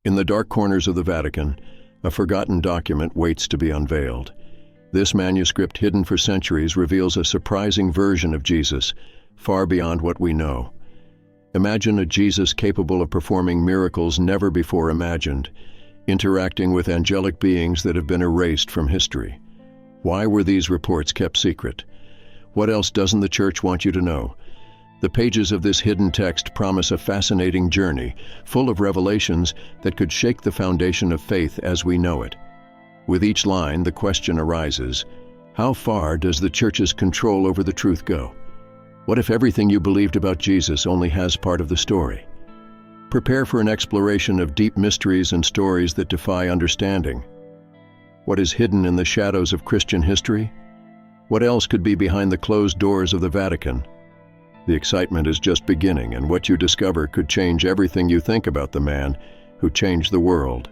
In the dark corners of the Vatican, a forgotten document waits to be unveiled. This manuscript, hidden for centuries, reveals a surprising version of Jesus, far beyond what we know. Imagine a Jesus capable of performing miracles never before imagined, interacting with angelic beings that have been erased from history. Why were these reports kept secret? What else doesn't the Church want you to know? The pages of this hidden text promise a fascinating journey, full of revelations that could shake the foundation of faith as we know it. With each line, the question arises, how far does the Church's control over the truth go? What if everything you believed about Jesus only has part of the story? Prepare for an exploration of deep mysteries and stories that defy understanding. What is hidden in the shadows of Christian history? What else could be behind the closed doors of the Vatican? The excitement is just beginning, and what you discover could change everything you think about the man who changed the world.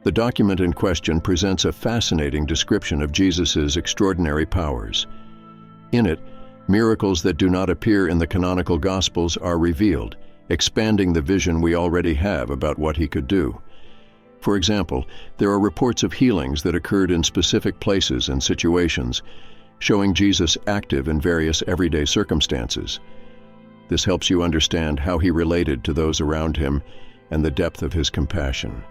The document in question presents a fascinating description of Jesus' extraordinary powers. In it, miracles that do not appear in the canonical Gospels are revealed, expanding the vision we already have about what he could do. For example, there are reports of healings that occurred in specific places and situations, showing Jesus active in various everyday circumstances. This helps you understand how he related to those around him and the depth of his compassion.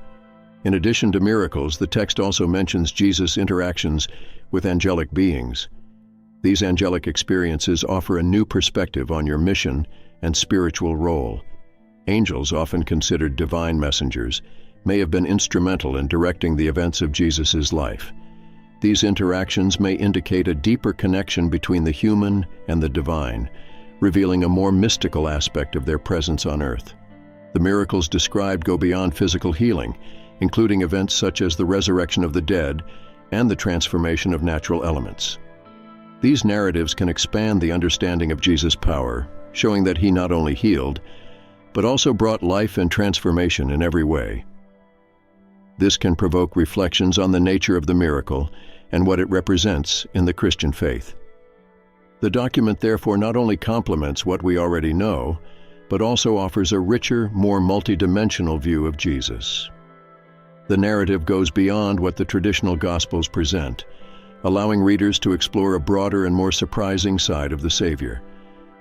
In addition to miracles, the text also mentions Jesus' interactions with angelic beings. These angelic experiences offer a new perspective on your mission and spiritual role. Angels, often considered divine messengers, may have been instrumental in directing the events of Jesus' life. These interactions may indicate a deeper connection between the human and the divine, revealing a more mystical aspect of their presence on earth. The miracles described go beyond physical healing, including events such as the resurrection of the dead and the transformation of natural elements. These narratives can expand the understanding of Jesus' power, showing that he not only healed, but also brought life and transformation in every way. This can provoke reflections on the nature of the miracle and what it represents in the Christian faith. The document therefore not only complements what we already know, but also offers a richer, more multidimensional view of Jesus. The narrative goes beyond what the traditional Gospels present, allowing readers to explore a broader and more surprising side of the Savior.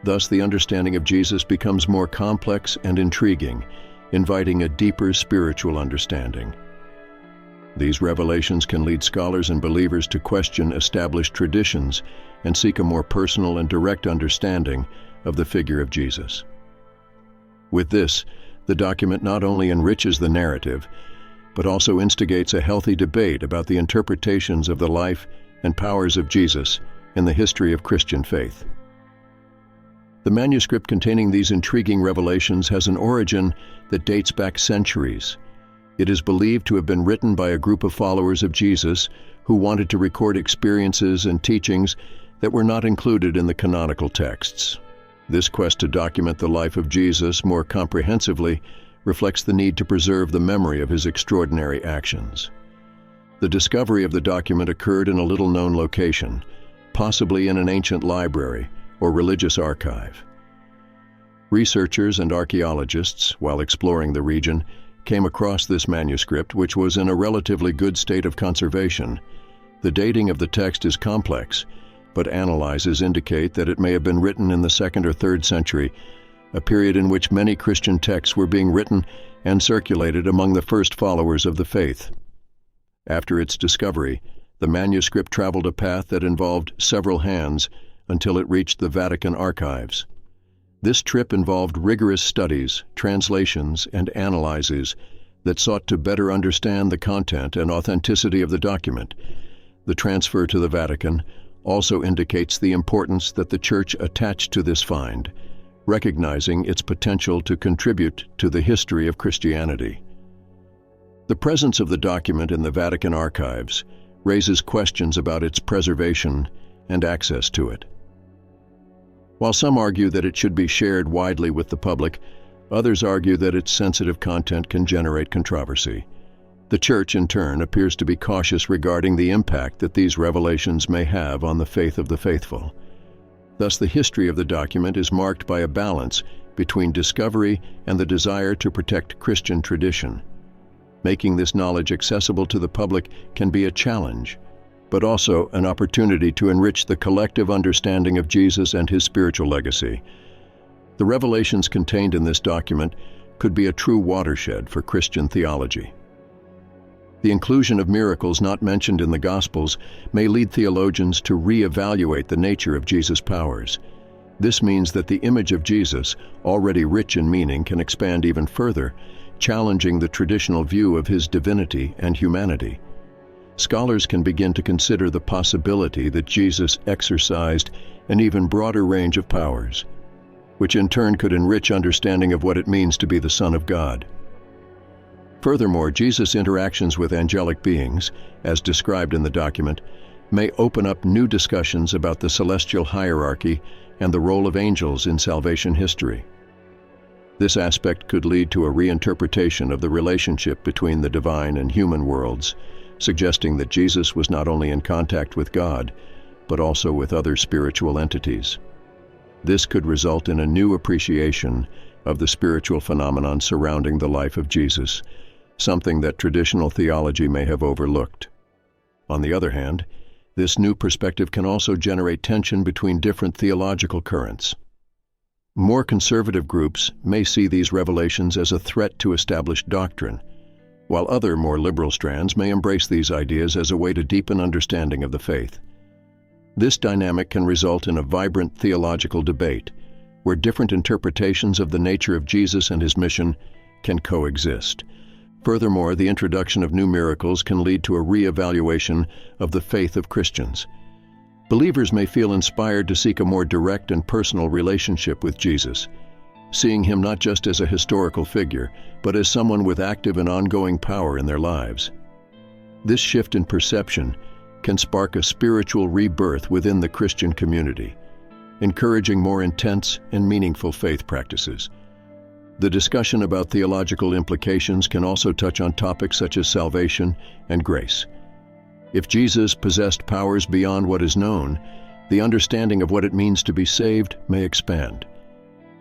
Thus, the understanding of Jesus becomes more complex and intriguing, inviting a deeper spiritual understanding. These revelations can lead scholars and believers to question established traditions and seek a more personal and direct understanding of the figure of Jesus. With this, the document not only enriches the narrative, but also instigates a healthy debate about the interpretations of the life and powers of Jesus in the history of Christian faith. The manuscript containing these intriguing revelations has an origin that dates back centuries. It is believed to have been written by a group of followers of Jesus who wanted to record experiences and teachings that were not included in the canonical texts. This quest to document the life of Jesus more comprehensively reflects the need to preserve the memory of his extraordinary actions. The discovery of the document occurred in a little-known location, possibly in an ancient library or religious archive. Researchers and archaeologists, while exploring the region, came across this manuscript, which was in a relatively good state of conservation. The dating of the text is complex, but analyses indicate that it may have been written in the 2nd or 3rd century, a period in which many Christian texts were being written and circulated among the first followers of the faith. After its discovery, the manuscript traveled a path that involved several hands until it reached the Vatican archives. This trip involved rigorous studies, translations, and analyses that sought to better understand the content and authenticity of the document. The transfer to the Vatican also indicates the importance that the Church attached to this find, recognizing its potential to contribute to the history of Christianity. The presence of the document in the Vatican archives raises questions about its preservation and access to it. While some argue that it should be shared widely with the public, others argue that its sensitive content can generate controversy. The Church, in turn, appears to be cautious regarding the impact that these revelations may have on the faith of the faithful. Thus, the history of the document is marked by a balance between discovery and the desire to protect Christian tradition. Making this knowledge accessible to the public can be a challenge, but also an opportunity to enrich the collective understanding of Jesus and his spiritual legacy. The revelations contained in this document could be a true watershed for Christian theology. The inclusion of miracles not mentioned in the Gospels may lead theologians to re-evaluate the nature of Jesus' powers. This means that the image of Jesus, already rich in meaning, can expand even further, challenging the traditional view of his divinity and humanity. Scholars can begin to consider the possibility that Jesus exercised an even broader range of powers, which in turn could enrich understanding of what it means to be the Son of God. Furthermore, Jesus' interactions with angelic beings, as described in the document, may open up new discussions about the celestial hierarchy and the role of angels in salvation history. This aspect could lead to a reinterpretation of the relationship between the divine and human worlds, suggesting that Jesus was not only in contact with God, but also with other spiritual entities. This could result in a new appreciation of the spiritual phenomenon surrounding the life of Jesus, something that traditional theology may have overlooked. On the other hand, this new perspective can also generate tension between different theological currents. More conservative groups may see these revelations as a threat to established doctrine, while other more liberal strands may embrace these ideas as a way to deepen understanding of the faith. This dynamic can result in a vibrant theological debate, where different interpretations of the nature of Jesus and his mission can coexist. Furthermore, the introduction of new miracles can lead to a re-evaluation of the faith of Christians. Believers may feel inspired to seek a more direct and personal relationship with Jesus, seeing him not just as a historical figure, but as someone with active and ongoing power in their lives. This shift in perception can spark a spiritual rebirth within the Christian community, encouraging more intense and meaningful faith practices. The discussion about theological implications can also touch on topics such as salvation and grace. If Jesus possessed powers beyond what is known, the understanding of what it means to be saved may expand.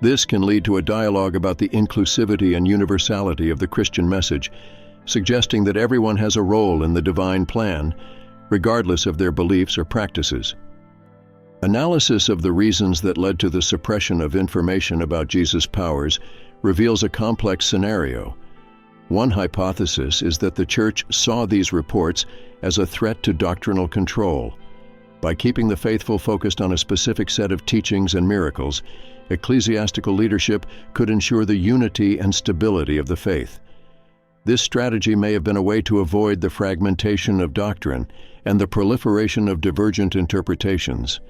This can lead to a dialogue about the inclusivity and universality of the Christian message, suggesting that everyone has a role in the divine plan, regardless of their beliefs or practices. Analysis of the reasons that led to the suppression of information about Jesus' powers reveals a complex scenario. One hypothesis is that the Church saw these reports as a threat to doctrinal control. By keeping the faithful focused on a specific set of teachings and miracles, ecclesiastical leadership could ensure the unity and stability of the faith. This strategy may have been a way to avoid the fragmentation of doctrine and the proliferation of divergent interpretations.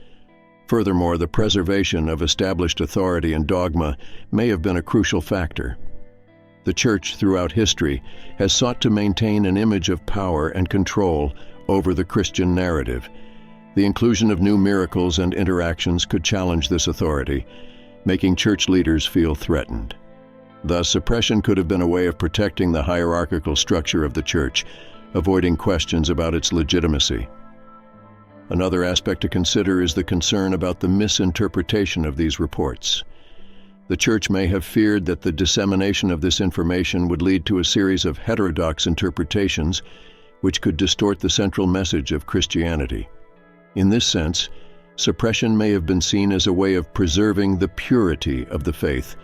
Furthermore, the preservation of established authority and dogma may have been a crucial factor. The Church throughout history has sought to maintain an image of power and control over the Christian narrative. The inclusion of new miracles and interactions could challenge this authority, making church leaders feel threatened. Thus, suppression could have been a way of protecting the hierarchical structure of the Church, avoiding questions about its legitimacy. Another aspect to consider is the concern about the misinterpretation of these reports. The Church may have feared that the dissemination of this information would lead to a series of heterodox interpretations, which could distort the central message of Christianity. In this sense, suppression may have been seen as a way of preserving the purity of the faith,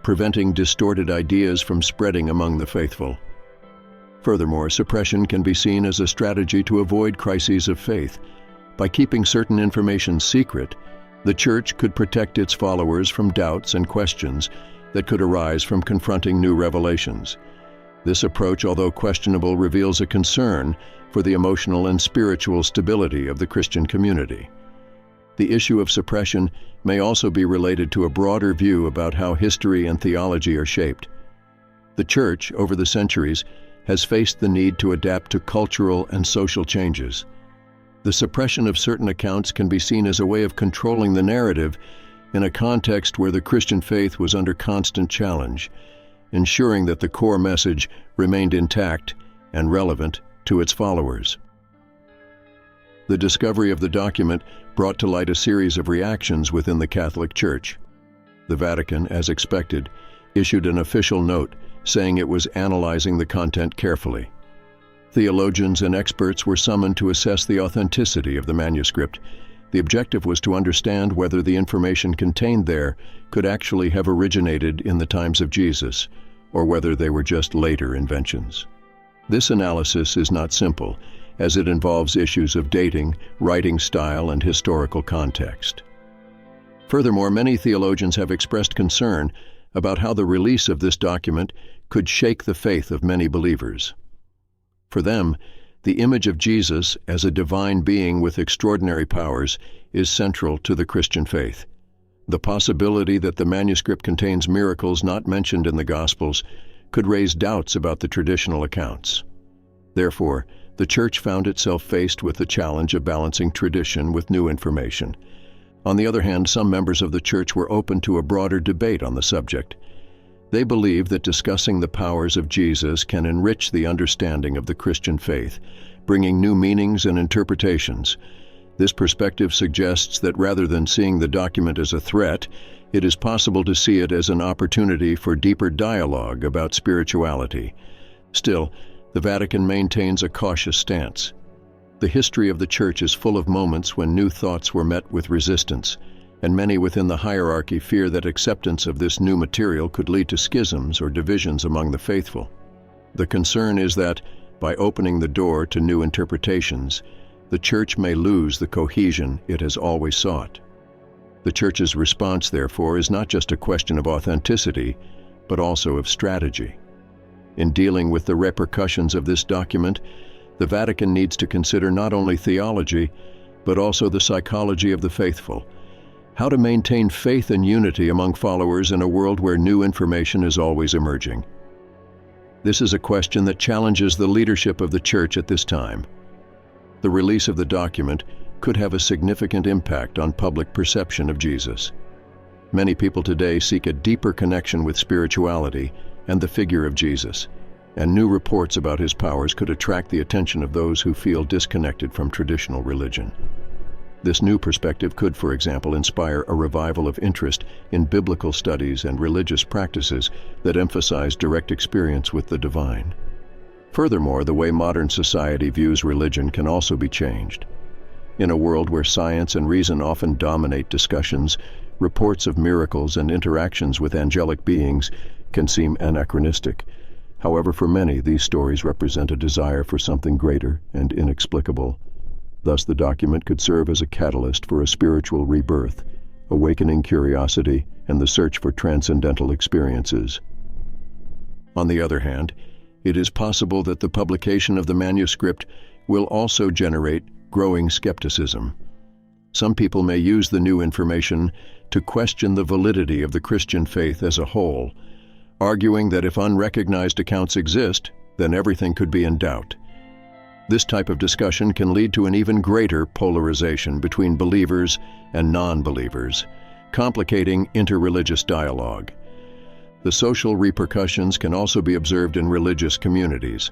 preventing distorted ideas from spreading among the faithful. Furthermore, suppression can be seen as a strategy to avoid crises of faith. By keeping certain information secret, the Church could protect its followers from doubts and questions that could arise from confronting new revelations. This approach, although questionable, reveals a concern for the emotional and spiritual stability of the Christian community. The issue of suppression may also be related to a broader view about how history and theology are shaped. The Church, over the centuries, has faced the need to adapt to cultural and social changes. The suppression of certain accounts can be seen as a way of controlling the narrative in a context where the Christian faith was under constant challenge, ensuring that the core message remained intact and relevant to its followers. The discovery of the document brought to light a series of reactions within the Catholic Church. The Vatican, as expected, issued an official note saying it was analyzing the content carefully. Theologians and experts were summoned to assess the authenticity of the manuscript. The objective was to understand whether the information contained there could actually have originated in the times of Jesus, or whether they were just later inventions. This analysis is not simple, as it involves issues of dating, writing style, and historical context. Furthermore, many theologians have expressed concern about how the release of this document could shake the faith of many believers. For them, the image of Jesus as a divine being with extraordinary powers is central to the Christian faith. The possibility that the manuscript contains miracles not mentioned in the Gospels could raise doubts about the traditional accounts. Therefore, the Church found itself faced with the challenge of balancing tradition with new information. On the other hand, some members of the Church were open to a broader debate on the subject. They believe that discussing the powers of Jesus can enrich the understanding of the Christian faith, bringing new meanings and interpretations. This perspective suggests that rather than seeing the document as a threat, it is possible to see it as an opportunity for deeper dialogue about spirituality. Still, the Vatican maintains a cautious stance. The history of the Church is full of moments when new thoughts were met with resistance, and many within the hierarchy fear that acceptance of this new material could lead to schisms or divisions among the faithful. The concern is that, by opening the door to new interpretations, the Church may lose the cohesion it has always sought. The Church's response, therefore, is not just a question of authenticity, but also of strategy. In dealing with the repercussions of this document, the Vatican needs to consider not only theology, but also the psychology of the faithful, how to maintain faith and unity among followers in a world where new information is always emerging. This is a question that challenges the leadership of the Church at this time. The release of the document could have a significant impact on public perception of Jesus. Many people today seek a deeper connection with spirituality and the figure of Jesus, and new reports about his powers could attract the attention of those who feel disconnected from traditional religion. This new perspective could, for example, inspire a revival of interest in biblical studies and religious practices that emphasize direct experience with the divine. Furthermore, the way modern society views religion can also be changed. In a world where science and reason often dominate discussions, reports of miracles and interactions with angelic beings can seem anachronistic. However, for many, these stories represent a desire for something greater and inexplicable. Thus, the document could serve as a catalyst for a spiritual rebirth, awakening curiosity and the search for transcendental experiences. On the other hand, it is possible that the publication of the manuscript will also generate growing skepticism. Some people may use the new information to question the validity of the Christian faith as a whole, arguing that if unrecognized accounts exist, then everything could be in doubt. This type of discussion can lead to an even greater polarization between believers and non-believers, complicating interreligious dialogue. The social repercussions can also be observed in religious communities.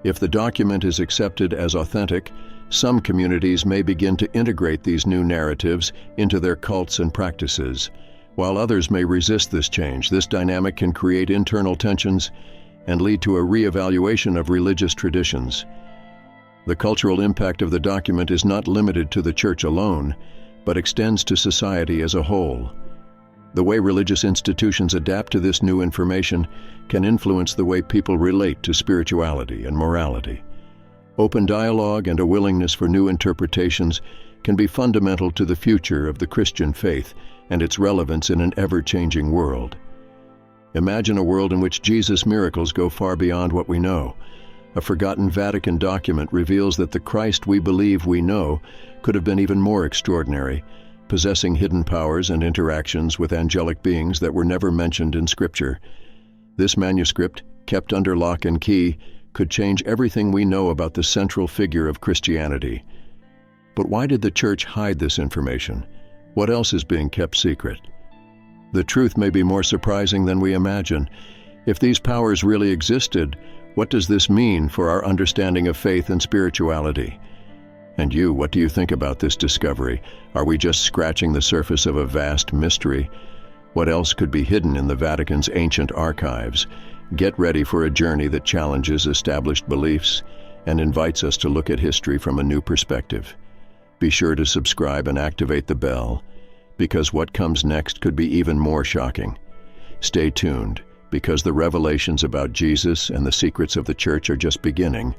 If the document is accepted as authentic, some communities may begin to integrate these new narratives into their cults and practices. While others may resist this change, this dynamic can create internal tensions and lead to a re-evaluation of religious traditions. The cultural impact of the document is not limited to the Church alone, but extends to society as a whole. The way religious institutions adapt to this new information can influence the way people relate to spirituality and morality. Open dialogue and a willingness for new interpretations can be fundamental to the future of the Christian faith and its relevance in an ever-changing world. Imagine a world in which Jesus' miracles go far beyond what we know. A forgotten Vatican document reveals that the Christ we believe we know could have been even more extraordinary, possessing hidden powers and interactions with angelic beings that were never mentioned in Scripture. This manuscript, kept under lock and key, could change everything we know about the central figure of Christianity. But why did the Church hide this information? What else is being kept secret? The truth may be more surprising than we imagine. If these powers really existed, what does this mean for our understanding of faith and spirituality? And you, what do you think about this discovery? Are we just scratching the surface of a vast mystery? What else could be hidden in the Vatican's ancient archives? Get ready for a journey that challenges established beliefs and invites us to look at history from a new perspective. Be sure to subscribe and activate the bell, because what comes next could be even more shocking. Stay tuned, because the revelations about Jesus and the secrets of the Church are just beginning.